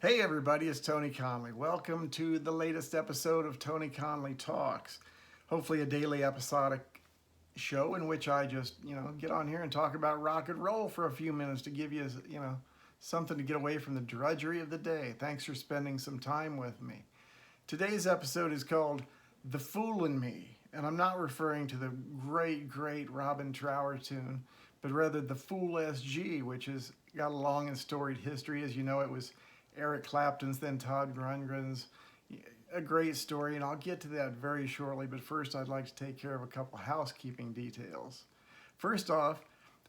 Hey everybody, it's Tony Conley. Welcome to the latest episode of Tony Conley Talks. Hopefully a daily episodic show in which I just, get on here and talk about rock and roll for a few minutes to give you, something to get away from the drudgery of the day. Thanks for spending some time with me. Today's episode is called The Fool in Me, and I'm not referring to the great Robin Trower tune, but rather The Fool SG, which has got a long and storied history. As you know, it was Eric Clapton's, then Todd Rundgren's. A great story, and I'll get to that very shortly, but first I'd like to take care of a couple housekeeping details. First off,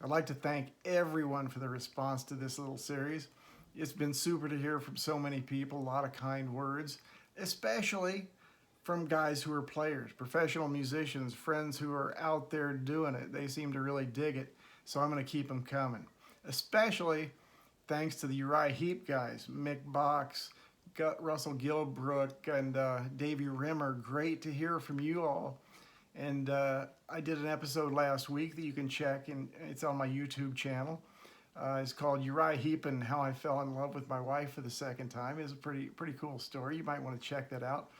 I'd like to thank everyone for the response to this little series. It's been super to hear from so many people, a lot of kind words, especially from guys who are players, professional musicians, friends who are out there doing it. They seem to really dig it, so I'm going to keep them coming. Especially thanks to the Uriah Heep guys, Mick Box, Russell Gilbrook, and Davey Rimmer. Great to hear from you all. And I did an episode last week that you can check, and it's on my YouTube channel. It's called Uriah Heep and How I Fell in Love with My Wife for the Second Time. It's a pretty cool story. You might want to check that out.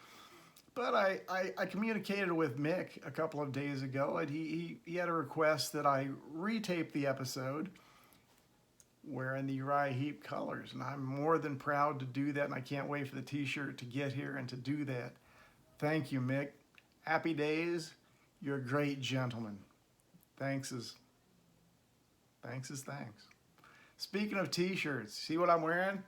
But I communicated with Mick a couple of days ago, and he had a request that I retape the episode wearing the Uriah Heep colors, and I'm more than proud to do that, and I can't wait for the t-shirt to get here and to do that. Thank you, Mick. Happy days. You're a great gentleman. Thanks is thanks. Speaking of t-shirts, see what I'm wearing?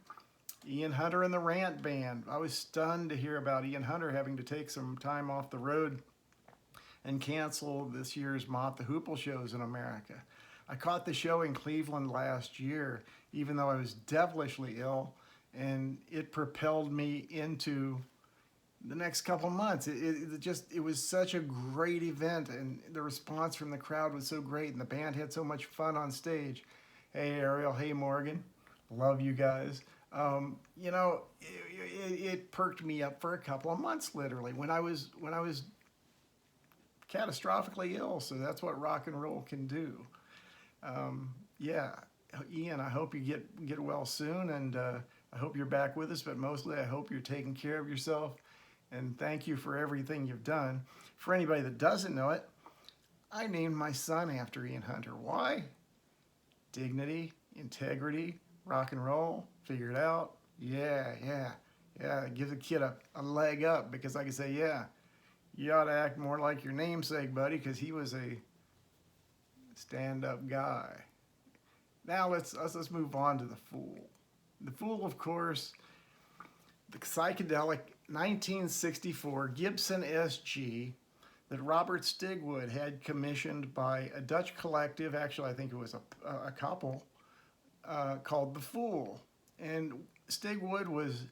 Ian Hunter and the Rant Band. I was stunned to hear about Ian Hunter having to take some time off the road and cancel this year's Mott the Hoople shows in America. I caught the show in Cleveland last year, even though I was devilishly ill, and it propelled me into the next couple months. It was such a great event, and the response from the crowd was so great, and the band had so much fun on stage. Hey Ariel, hey Morgan, love you guys. It perked me up for a couple of months, literally, when I was catastrophically ill. So that's what rock and roll can do. Ian, I hope you get well soon, and I hope you're back with us, but mostly I hope you're taking care of yourself, and thank you for everything you've done. For anybody that doesn't know it, I named my son after Ian Hunter. Why? Dignity, integrity, rock and roll, figure it out. Yeah, give the kid a leg up, because I can say, yeah, you ought to act more like your namesake, buddy, because he was a stand-up guy. Now let's move on to The Fool. The Fool, of course, the psychedelic 1964 Gibson SG that Robert Stigwood had commissioned by a Dutch collective. Actually, I think it was a couple called The Fool. And Stigwood was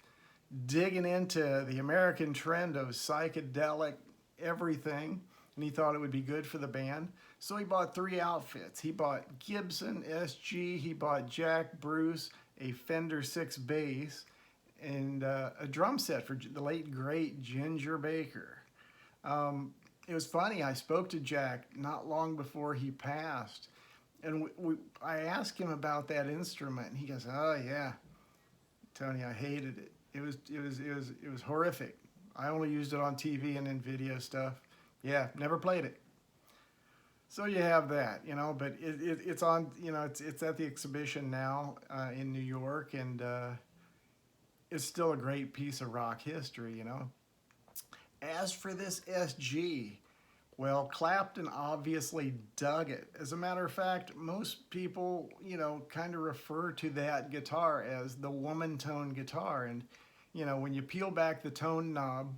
digging into the American trend of psychedelic everything, and he thought it would be good for the band. So he bought 3 outfits. He bought Gibson SG, he bought Jack Bruce, a Fender 6 bass, and a drum set for the late, great Ginger Baker. It was funny, I spoke to Jack not long before he passed, and I asked him about that instrument, and he goes, oh yeah, Tony, I hated it. It was horrific. I only used it on TV and in video stuff. Yeah, never played it. So you have that, but it's on, it's at the exhibition now in New York, and it's still a great piece of rock history, As for this SG, well, Clapton obviously dug it. As a matter of fact, most people, kind of refer to that guitar as the woman tone guitar. And, when you peel back the tone knob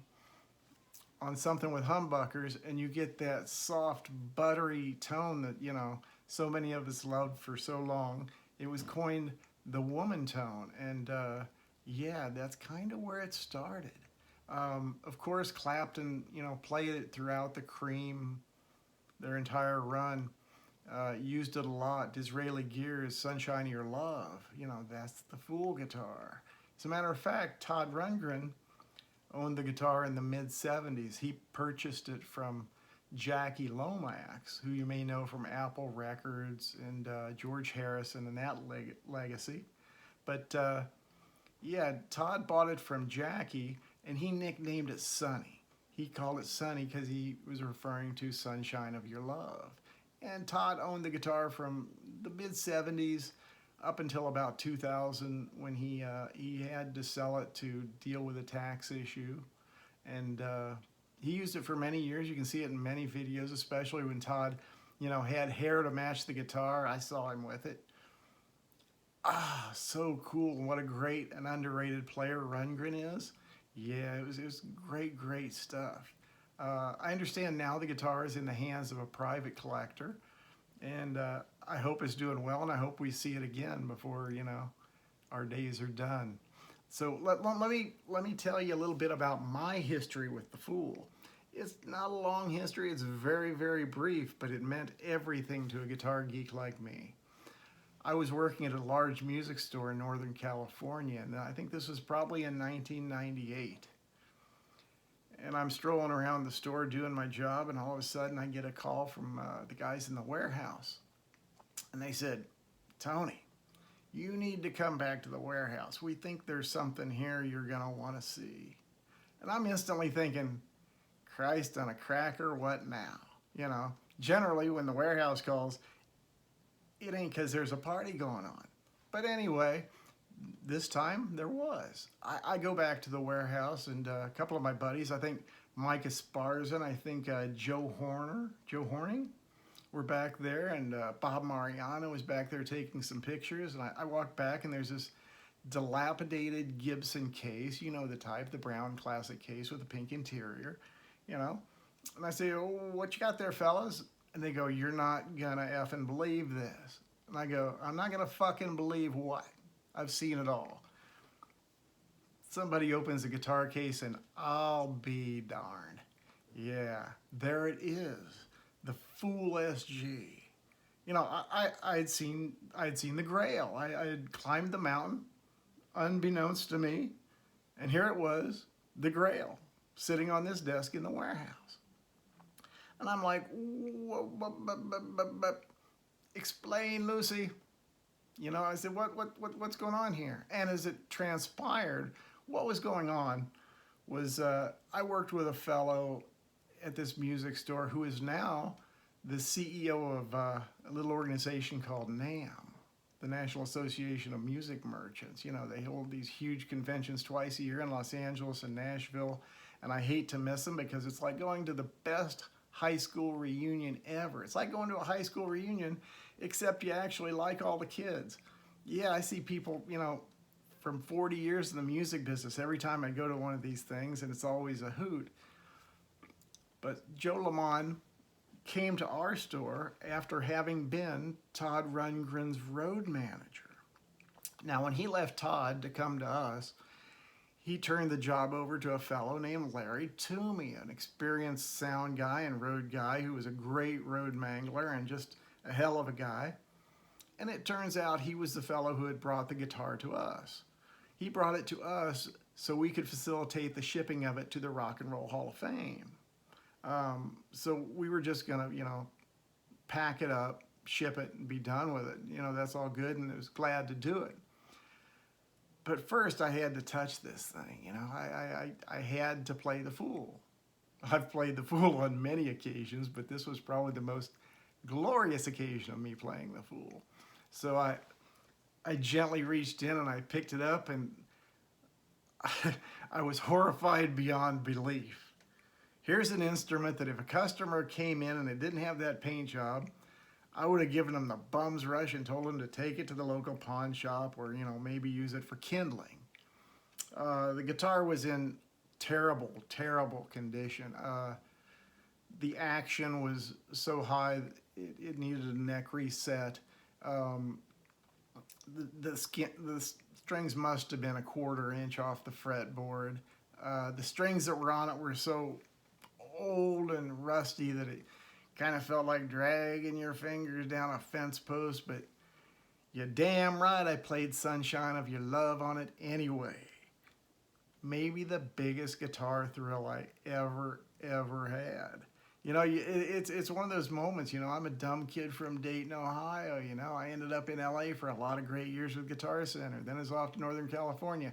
on something with humbuckers and you get that soft, buttery tone that, so many of us loved for so long, it was coined the woman tone. And that's kind of where it started. Of course, Clapton, played it throughout the Cream, their entire run, used it a lot. Disraeli Gear's Sunshine of Your Love, that's the Fool guitar. As a matter of fact, Todd Rundgren owned the guitar in the mid-'70s. He purchased it from Jackie Lomax, who you may know from Apple Records and George Harrison and that legacy. But Yeah, Todd bought it from Jackie, and he nicknamed it Sunny. He called it Sunny because he was referring to Sunshine of Your Love. And Todd owned the guitar from the mid 70s up until about 2000 when he had to sell it to deal with a tax issue. And he used it for many years. You can see it in many videos, especially when Todd, had hair to match the guitar. I saw him with it. Ah, so cool. What a great and underrated player Rundgren is. Yeah, it was great, great stuff. I understand now the guitar is in the hands of a private collector, and I hope it's doing well, and I hope we see it again before, our days are done. So let me tell you a little bit about my history with the Fool. It's not a long history, it's very, very brief, but it meant everything to a guitar geek like me. I was working at a large music store in Northern California, and I think this was probably in 1998. And I'm strolling around the store doing my job, and all of a sudden I get a call from the guys in the warehouse. And they said, "Tony, you need to come back to the warehouse. We think there's something here you're going to want to see." And I'm instantly thinking, Christ on a cracker, what now? Generally when the warehouse calls, it ain't because there's a party going on. But anyway, this time there was. I go back to the warehouse, and a couple of my buddies, I think Mike Esparza, I think Joe Horning, were back there, and Bob Mariano was back there taking some pictures. And I walked back, and there's this dilapidated Gibson case, the type, the brown classic case with a pink interior, And I say, "Oh, what you got there, fellas?" And they go, "You're not gonna effing believe this." And I go, "I'm not gonna fucking believe what? I've seen it all." Somebody opens a guitar case, and I'll be darned. Yeah, there it is, the Fool SG. I'd seen the Grail. I had climbed the mountain, unbeknownst to me, and here it was, the Grail, sitting on this desk in the warehouse. And I'm like, "Explain, Lucy." I said, what's going on here? And as it transpired, what was going on was I worked with a fellow at this music store who is now the CEO of a little organization called NAMM, the National Association of Music Merchants. They hold these huge conventions twice a year in Los Angeles and Nashville, and I hate to miss them because it's like going to the best high school reunion ever. It's like going to a high school reunion, except you actually like all the kids. Yeah, I see people, from 40 years in the music business every time I go to one of these things, and it's always a hoot. But Joe Lamont came to our store after having been Todd Rundgren's road manager. Now, when he left Todd to come to us, he turned the job over to a fellow named Larry Toomey, an experienced sound guy and road guy who was a great road mangler and just a hell of a guy. And it turns out he was the fellow who had brought the guitar to us. He brought it to us so we could facilitate the shipping of it to the Rock and Roll Hall of Fame. So we were just going to, pack it up, ship it, and be done with it. That's all good, and I was glad to do it. But first, I had to touch this thing. I had to play the Fool. I've played the Fool on many occasions, but this was probably the most glorious occasion of me playing the Fool. So I gently reached in and I picked it up, and I was horrified beyond belief. Here's an instrument that if a customer came in and it didn't have that paint job, I would have given them the bum's rush and told them to take it to the local pawn shop or, maybe use it for kindling. The guitar was in terrible, terrible condition. The action was so high it needed a neck reset. The strings must have been a 1/4 inch off the fretboard. The strings that were on it were so old and rusty that it kind of felt like dragging your fingers down a fence post, but you're damn right I played Sunshine of Your Love on it anyway. Maybe the biggest guitar thrill I ever had. You know, it's one of those moments, you know, I'm a dumb kid from Dayton, Ohio, you know. I ended up in LA for a lot of great years with Guitar Center. Then I was off to Northern California.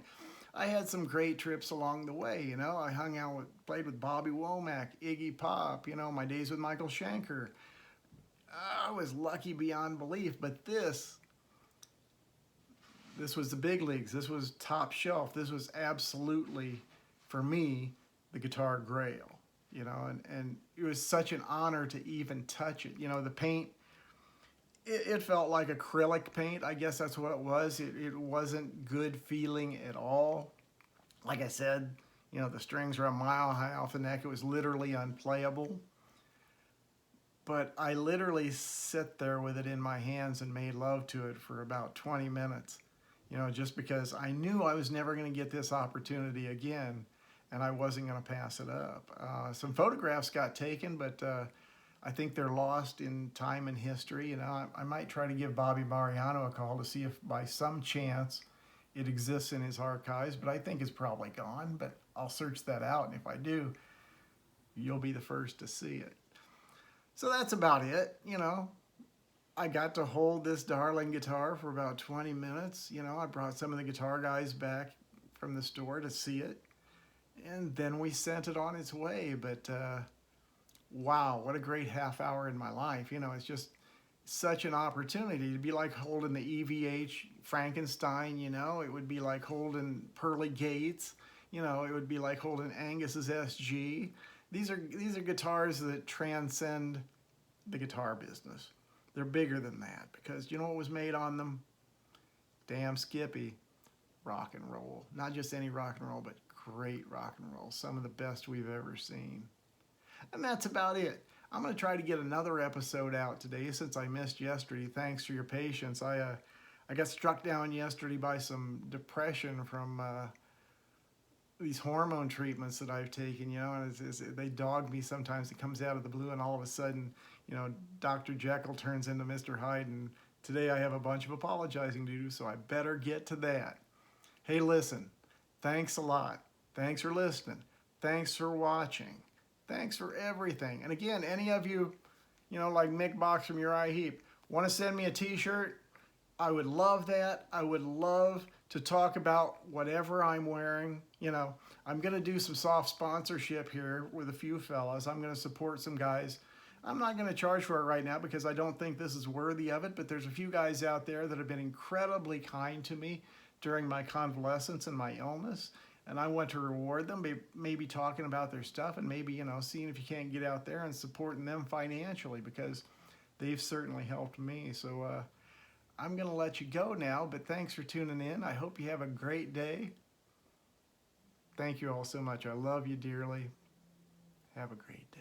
I had some great trips along the way, you know. I hung out with, played with Bobby Womack, Iggy Pop, you know, my days with Michael Schenker. I was lucky beyond belief, but this was the big leagues. This was top shelf. This was absolutely, for me, the guitar grail, you know, and it was such an honor to even touch it. You know, the paint, it felt like acrylic paint. I guess that's what it was. It wasn't good feeling at all. Like I said, you know, the strings were a mile high off the neck. It was literally unplayable. But I literally sit there with it in my hands and made love to it for about 20 minutes. You know, just because I knew I was never going to get this opportunity again, and I wasn't going to pass it up. Some photographs got taken, but I think they're lost in time and history. You know, I might try to give Bobby Mariano a call to see if by some chance it exists in his archives, but I think it's probably gone, but I'll search that out, and if I do, you'll be the first to see it. So that's about it, you know. I got to hold this darling guitar for about 20 minutes. You know, I brought some of the guitar guys back from the store to see it. And then we sent it on its way. But wow, what a great half hour in my life. You know, it's just such an opportunity to be like holding the EVH Frankenstein, you know. It would be like holding Pearly Gates. You know, it would be like holding Angus's SG. These are guitars that transcend the guitar business. They're bigger than that because you know what was made on them? Damn Skippy, rock and roll. Not just any rock and roll, but great rock and roll. Some of the best we've ever seen. And that's about it. I'm going to try to get another episode out today since I missed yesterday. Thanks for your patience. I got struck down yesterday by some depression from these hormone treatments that I've taken, you know, and they dog me sometimes. It comes out of the blue, and all of a sudden, you know, Dr. Jekyll turns into Mr. Hyde, and today I have a bunch of apologizing to do, so I better get to that. Hey, listen, thanks a lot. Thanks for listening. Thanks for watching. Thanks for everything. And again, any of you, you know, like Mick Box from Uriah Heep, want to send me a t-shirt? I would love that. I would love to talk about whatever I'm wearing. You know, I'm going to do some soft sponsorship here with a few fellas. I'm going to support some guys. I'm not going to charge for it right now because I don't think this is worthy of it, but there's a few guys out there that have been incredibly kind to me during my convalescence and my illness, and I want to reward them, maybe talking about their stuff and maybe, you know, seeing if you can't get out there and supporting them financially because they've certainly helped me. So, I'm going to let you go now, but thanks for tuning in. I hope you have a great day. Thank you all so much. I love you dearly. Have a great day.